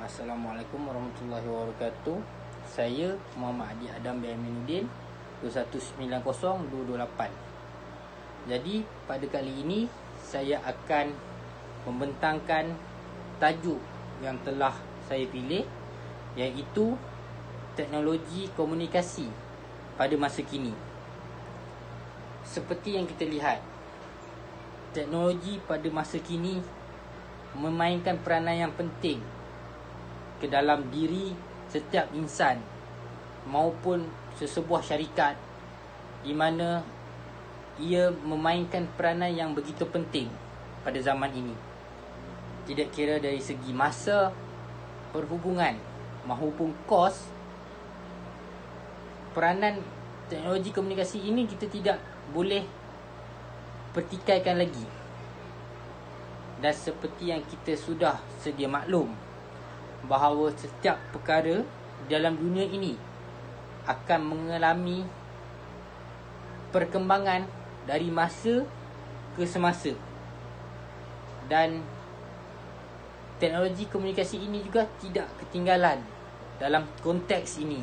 Assalamualaikum warahmatullahi wabarakatuh. Saya Muhammad Adi Adam bin Aminuddin 2190228. Jadi pada kali ini saya akan membentangkan tajuk yang telah saya pilih, iaitu teknologi komunikasi pada masa kini. Seperti yang kita lihat, teknologi pada masa kini memainkan peranan yang penting ke dalam diri setiap insan maupun sesebuah syarikat, di mana ia memainkan peranan yang begitu penting pada zaman ini. Tidak kira dari segi masa, perhubungan maupun kos, peranan teknologi komunikasi ini kita tidak boleh pertikaikan lagi. Dan seperti yang kita sudah sedia maklum, bahawa setiap perkara dalam dunia ini akan mengalami perkembangan dari masa ke semasa. Dan teknologi komunikasi ini juga tidak ketinggalan dalam konteks ini.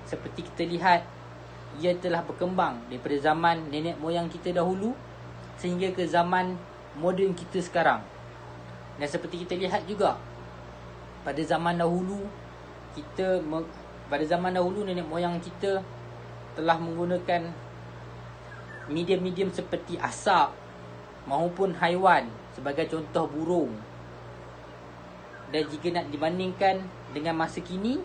Seperti kita lihat, ia telah berkembang daripada zaman nenek moyang kita dahulu sehingga ke zaman moden kita sekarang. Dan seperti kita lihat juga, pada zaman dahulu nenek moyang kita telah menggunakan medium-medium seperti asap maupun haiwan, sebagai contoh burung. Dan jika nak dibandingkan dengan masa kini,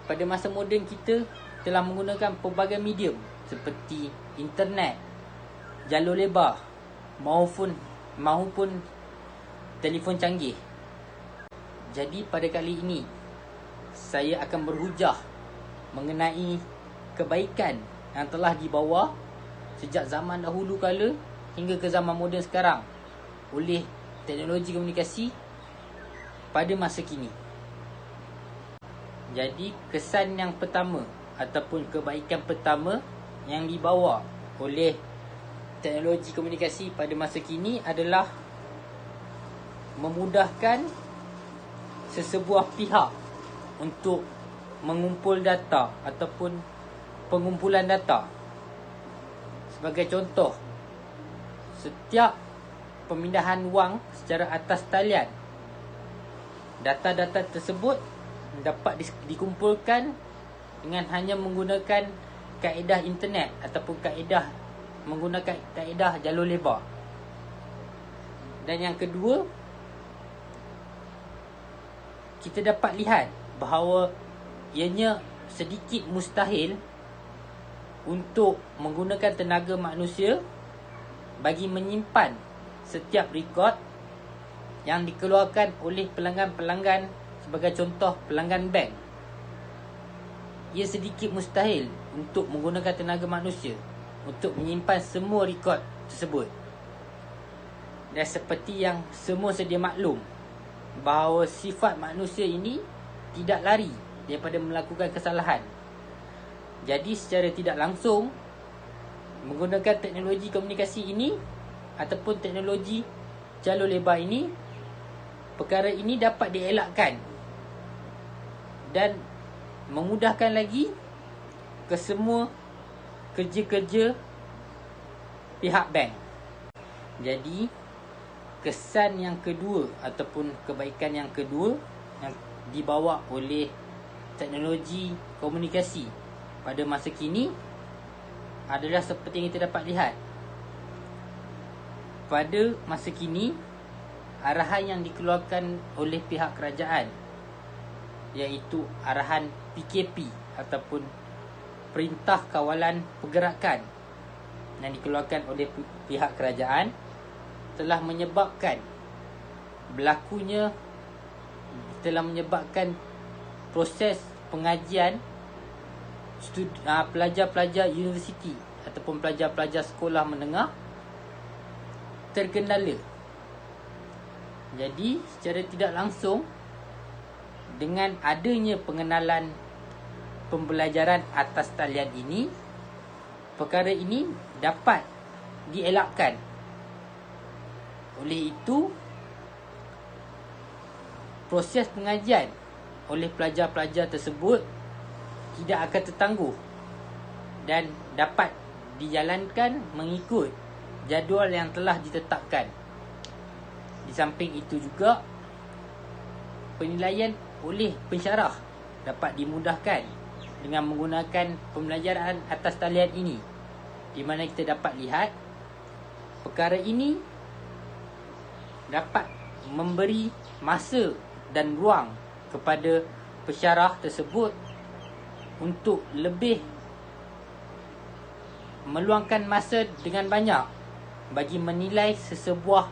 pada masa moden kita telah menggunakan pelbagai medium seperti internet, jalur lebar maupun telefon canggih. Jadi pada kali ini saya akan berhujah mengenai kebaikan yang telah dibawa sejak zaman dahulu kala hingga ke zaman moden sekarang oleh teknologi komunikasi pada masa kini. Jadi kesan yang pertama ataupun kebaikan pertama yang dibawa oleh teknologi komunikasi pada masa kini adalah memudahkan sesebuah pihak untuk mengumpul data ataupun pengumpulan data. Sebagai contoh, setiap pemindahan wang secara atas talian, data-data tersebut dapat dikumpulkan dengan hanya menggunakan kaedah internet ataupun menggunakan kaedah jalur lebar. Dan yang kedua, kita dapat lihat bahawa ianya sedikit mustahil untuk menggunakan tenaga manusia bagi menyimpan setiap rekod yang dikeluarkan oleh pelanggan-pelanggan, sebagai contoh pelanggan bank. Ia sedikit mustahil untuk menggunakan tenaga manusia untuk menyimpan semua rekod tersebut. Dan seperti yang semua sedia maklum, bahawa sifat manusia ini tidak lari daripada melakukan kesalahan. Jadi secara tidak langsung, menggunakan teknologi komunikasi ini ataupun teknologi jalur lebar ini, perkara ini dapat dielakkan dan memudahkan lagi ke semua kerja-kerja pihak bank. Jadi kesan yang kedua ataupun kebaikan yang kedua yang dibawa oleh teknologi komunikasi pada masa kini adalah seperti yang kita dapat lihat. Pada masa kini, arahan yang dikeluarkan oleh pihak kerajaan, iaitu arahan PKP ataupun Perintah Kawalan Pergerakan yang dikeluarkan oleh pihak kerajaan, telah menyebabkan proses pengajian pelajar-pelajar universiti ataupun pelajar-pelajar sekolah menengah terkendala. Jadi secara tidak langsung, dengan adanya pengenalan pembelajaran atas talian ini, perkara ini dapat dielakkan. Oleh itu, proses pengajian oleh pelajar-pelajar tersebut tidak akan tertangguh dan dapat dijalankan mengikut jadual yang telah ditetapkan. Di samping itu juga, penilaian oleh pensyarah dapat dimudahkan dengan menggunakan pembelajaran atas talian ini, di mana kita dapat lihat perkara ini dapat memberi masa dan ruang kepada pensyarah tersebut untuk lebih meluangkan masa dengan banyak bagi menilai sesebuah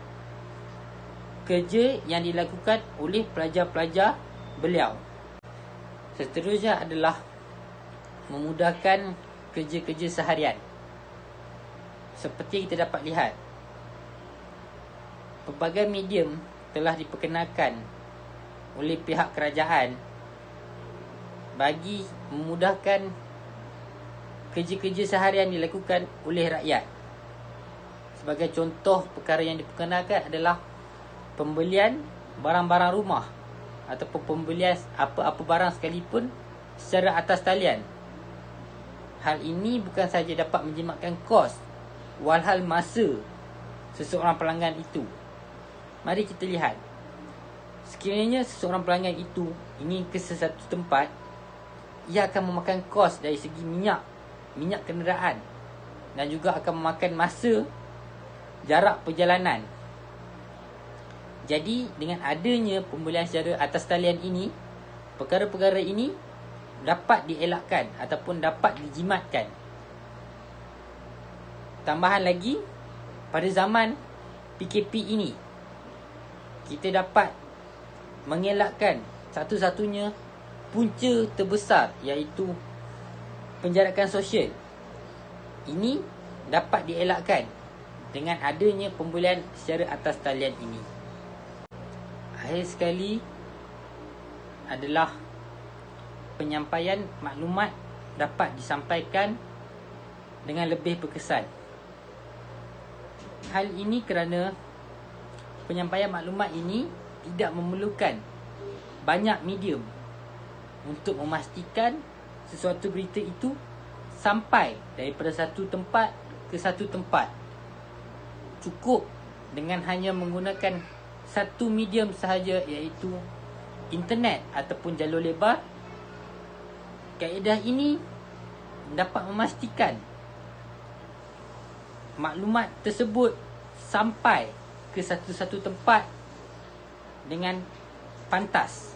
kerja yang dilakukan oleh pelajar-pelajar beliau. Seterusnya adalah memudahkan kerja-kerja seharian. Seperti kita dapat lihat, pelbagai medium telah diperkenalkan oleh pihak kerajaan bagi memudahkan kerja-kerja seharian dilakukan oleh rakyat. Sebagai contoh perkara yang diperkenalkan adalah pembelian barang-barang rumah ataupun pembelian apa-apa barang sekalipun secara atas talian. Hal ini bukan sahaja dapat menjimatkan kos, walhal masa seseorang pelanggan itu. Mari kita lihat. Sekiranya seseorang pelanggan itu ingin ke sesuatu tempat, ia akan memakan kos dari segi minyak kenderaan, dan juga akan memakan masa jarak perjalanan. Jadi dengan adanya pembelian secara atas talian ini, perkara-perkara ini dapat dielakkan ataupun dapat dijimatkan. Tambahan lagi, pada zaman PKP ini, kita dapat mengelakkan satu-satunya punca terbesar, iaitu penjarakan sosial. Ini dapat dielakkan dengan adanya pembelian secara atas talian ini. Akhir sekali adalah penyampaian maklumat dapat disampaikan dengan lebih berkesan. Hal ini kerana penyampaian maklumat ini tidak memerlukan banyak medium untuk memastikan sesuatu berita itu sampai daripada satu tempat ke satu tempat. Cukup dengan hanya menggunakan satu medium sahaja, iaitu internet ataupun jalur lebar. Kaedah ini dapat memastikan maklumat tersebut sampai ke satu-satu tempat dengan pantas.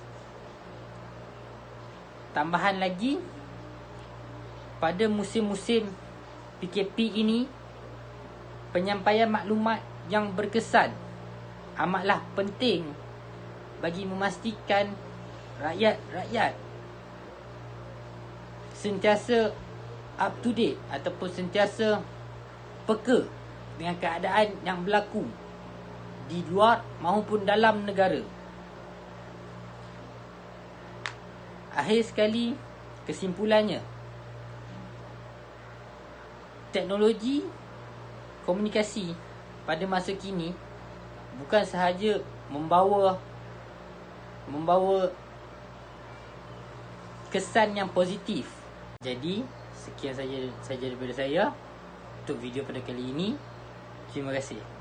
Tambahan lagi, pada musim-musim PKP ini, penyampaian maklumat yang berkesan amatlah penting bagi memastikan rakyat-rakyat sentiasa up to date ataupun sentiasa peka dengan keadaan yang berlaku di luar maupun dalam negara. Akhir sekali, kesimpulannya, teknologi komunikasi pada masa kini bukan sahaja membawa kesan yang positif. Jadi, sekian saja daripada saya untuk video pada kali ini. Terima kasih.